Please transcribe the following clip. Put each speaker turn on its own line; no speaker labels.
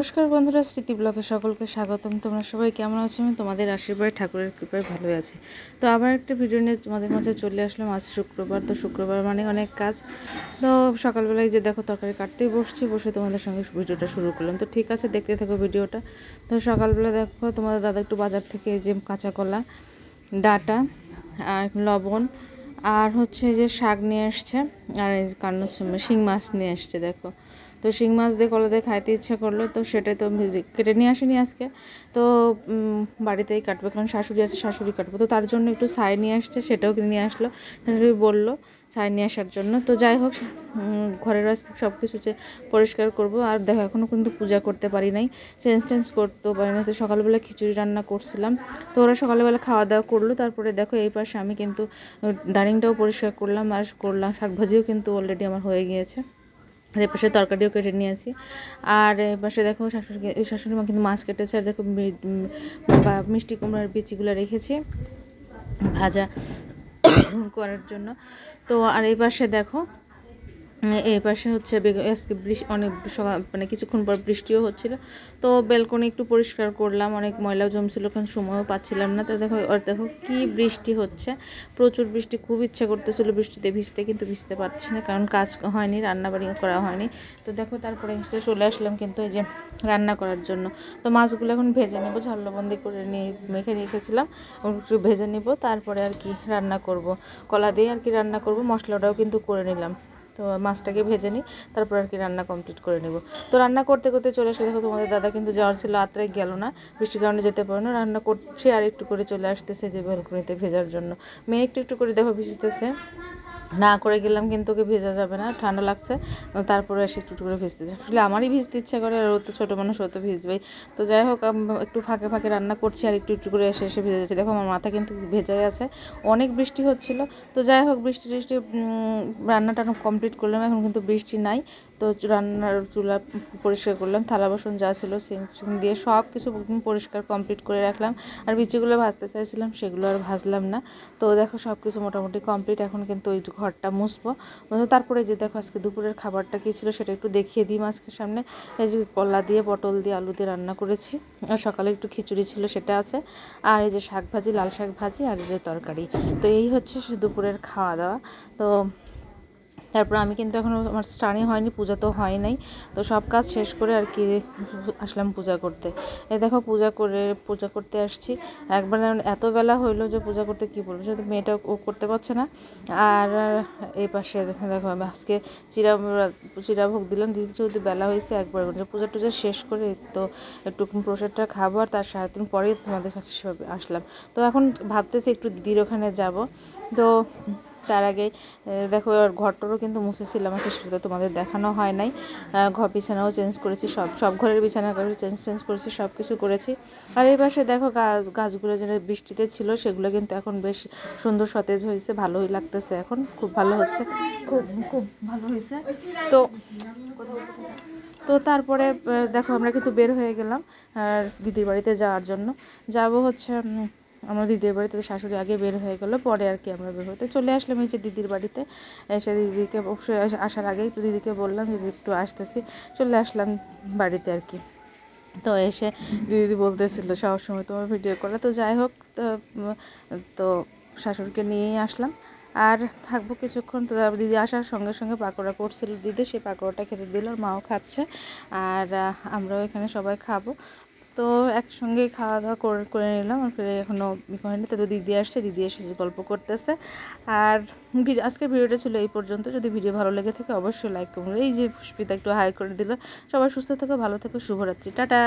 নমস্কার বন্ধুরা, স্মৃতি ব্লগে সকলকে স্বাগতম। তোমরা সবাই কেমন আছো? আমি তোমাদের আশীর্বাদ ঠাকুরের কৃপায় ভালোই আছি। তো আবার একটা ভিডিও নিয়ে তোমাদের মাঝে চলে আসলাম। আজ শুক্রবার, তো শুক্রবার মানে অনেক কাজ। তো সকালবেলায় যে দেখো তরকারি কাটতেই বসে তোমাদের সঙ্গে ভিডিওটা শুরু করলাম। তো ঠিক আছে, দেখতে থাকো ভিডিওটা। তো সকালবেলা দেখো তোমাদের দাদা একটু বাজার থেকে যে কাঁচা কলা, ডাঁটা আর লবণ আর হচ্ছে যে শাক নিয়ে আসছে, আর এই কান্না শিং মাছ নিয়ে আসছে। দেখো, তো শিং মাছ দিয়ে কলা দিয়ে খাইতে ইচ্ছা করলো, তো সেটাই তো কেটে নিয়ে আসেনি আজকে। তো বাড়িতেই কাটবে, কারণ শাশুড়ি আছে, শাশুড়ি কাটবো। তো তার জন্য একটু ছাই নিয়ে আসছে, সেটাও কিনে নিয়ে আসলো। শাশুড়ি বললো ছাই নিয়ে আসার জন্য। তো যাই হোক, ঘরের আজকে সব কিছু পরিষ্কার করব। আর দেখো, এখনও কিন্তু পূজা করতে পারি নাই, চেঞ্জ করতেও পারি না। তো সকালবেলা খিচুড়ি রান্না করছিলাম, তো ওরা সকালবেলা খাওয়া দাওয়া করলো। তারপরে দেখো এই পাশে আমি কিন্তু ডাইনিংটাও পরিষ্কার করলাম, আর শাকভাজিও কিন্তু অলরেডি আমার হয়ে গিয়েছে। আর এ পাশে তরকারিও কেটে নিয়েছি। আর এ পাশে দেখো শাশুড়ি মা কিন্তু মাছ কেটেছে। আর দেখো মিষ্টি কুমড়ার বিচিগুলো রেখেছি ভাজা করার জন্য। তো আর এই পাশে দেখো, এই পাশে হচ্ছে আজকে অনেক মানে কিছুক্ষণ পর বৃষ্টিও হচ্ছিল। তো বেলকনি একটু পরিষ্কার করলাম, অনেক ময়লাও জমছিল, কারণ সময়ও পাচ্ছিলাম না। তো দেখো, আর দেখো কি বৃষ্টি হচ্ছে, প্রচুর বৃষ্টি। খুব ইচ্ছা করতেছিল বৃষ্টিতে ভিজতে, কিন্তু ভিজতে পারছি না, কারণ কাজ হয়নি, রান্নাবাড়ি করা হয়নি। তো দেখো, তারপরে এসে চলে আসলাম কিন্তু এই যে রান্না করার জন্য। তো মাছগুলো এখন ভেজে নেবো, ঝালবন্দি করে নিয়ে মেখে রেখেছিলাম, একটু ভেজে নিব। তারপরে আর কি রান্না করব, কলা দিয়ে আর কি রান্না করব। মশলাটাও কিন্তু করে নিলাম। তো মাছটাকে ভেজে নিই, তারপর আর কি রান্না কমপ্লিট করে নেব। তো রান্না করতে করতে চলে আসে। দেখো, তোমাদের দাদা কিন্তু যাওয়ার ছিল, আত্রাই গেল না, বৃষ্টির কারণে যেতে পারো না। রান্না করছে আর একটু করে চলে আসতেছে যে ব্যালকনিতে ভেজার জন্য। মেয়ে একটু একটু করে দেখো ভিজতেছে, না করে গেলাম কিন্তু ওকে ভেজা যাবে না, ঠান্ডা লাগছে। তারপরে এসে একটু করে ভিজতেছে। আসলে আমারই ভিজতে ইচ্ছা করে, আর ও তো ছোটো মানুষ, ও তো ভিজবেই। তো যাই হোক, একটু ফাঁকে ফাঁকে রান্না করছি, আর একটু একটু করে এসে ভেজে যাচ্ছে। দেখো, আমার মাথা কিন্তু ভেজাই আছে, অনেক বৃষ্টি হচ্ছিল। তো যাই হোক, বৃষ্টি রান্নাটা কমপ্লিট করলাম। এখন কিন্তু বৃষ্টি নাই। তো রান্নার চুলা পরিষ্কার করলাম, থালা বাসন যা ছিল সিং দিয়ে সব কিছু পরিষ্কার কমপ্লিট করে রাখলাম। আর বিচিগুলো ভাজতে চাইছিলাম, সেগুলো আর ভাজলাম না। তো দেখো, সব কিছু মোটামুটি কমপ্লিট। এখন কিন্তু ওই ঘরটা মুছবো। তারপরে যে দেখো, আজকে দুপুরের খাবারটা কী ছিল সেটা একটু দেখিয়ে দিই আজকে সামনে। এই যে কলা দিয়ে, পটল দিয়ে, আলু দিয়ে রান্না করেছি। আর সকালে একটু খিচুড়ি ছিল, সেটা আছে। আর এই যে শাক ভাজি, লাল শাক ভাজি, আর এই যে তরকারি। তো এই হচ্ছে দুপুরের খাওয়া দাওয়া। তো তারপর আমি কিন্তু এখনও আমার স্নানই হয়নি, পূজা তো হয় নাই। তো সব কাজ শেষ করে আর কি আসলাম পূজা করতে। এই দেখো, পূজা করতে আসছি। একবার এত বেলা হইলো যে পূজা করতে কী বলবো, সেটা মেয়েটা ও করতে পারছে না। আর এই পাশে দেখো, আমি আজকে চিরাভোগ দিলাম, দিদি যেহেতু বেলা হয়েছে, একবার পূজা টুজা শেষ করে তো একটু প্রসাদটা খাবো। আর তার 3:30 পরেই তোমাদের কাছে আসলাম। তো এখন ভাবতেছি একটু দিদির ওখানে যাব। তো তার আগে দেখো, আর ঘরটারও কিন্তু মুছেছিলাম আজকে, সেটা তোমাদের দেখানো হয় নাই। বিছানাও চেঞ্জ করেছি, সব ঘরের বিছানা চেঞ্জ করেছি, সব কিছু করেছি। আর এই পাশে দেখো, গাছগুলো যেটা বৃষ্টিতে ছিল, সেগুলো কিন্তু এখন বেশ সুন্দর সতেজ হয়েছে, ভালোই লাগতেছে, এখন খুব ভালো হচ্ছে, খুব খুব ভালো হয়েছে। তো তো তারপরে দেখো, আমরা কিন্তু বের হয়ে গেলাম দিদির বাড়িতে যাওয়ার জন্য। যাব হচ্ছে আমার দিদির বাড়িতে। শাশুড়ি আগে বের হয়ে গেল, পরে আর কি আমরা বের হতে চলে আসলাম এই যে দিদির বাড়িতে। এসে দিদিকে অবশ্যই আসার আগেই তো দিদিকে বললাম যে একটু আসতেছি, চলে আসলাম বাড়িতে আর কি। তো এসে দিদি বলতেছিল সবসময় তোমার ভিডিও করা। তো যাই হোক, তো শাশুড়িকে নিয়েই আসলাম, আর থাকবো কিছুক্ষণ। তো দিদি আসার সঙ্গে সঙ্গে পাকোড়া করছিল দিদি, সেই পাকোড়াটা খেতে দিল, মাও খাচ্ছে, আর আমরাও এখানে সবাই খাবো। তো একসঙ্গেই খাওয়া দাওয়া করে নিলাম। আর ফিরে এখনও করেনি। তো দিদি আসছে, দিদি এসে গল্প করতেছে। আর আজকের ভিডিওটা ছিল এই পর্যন্ত। যদি ভিডিও ভালো লেগে থাকে অবশ্যই লাইক করুন। এই যে পুষ্পিতা একটু হাই করে দিল। সবাই সুস্থ থেকো, ভালো থেকো, শুভরাত্রি, টাটা।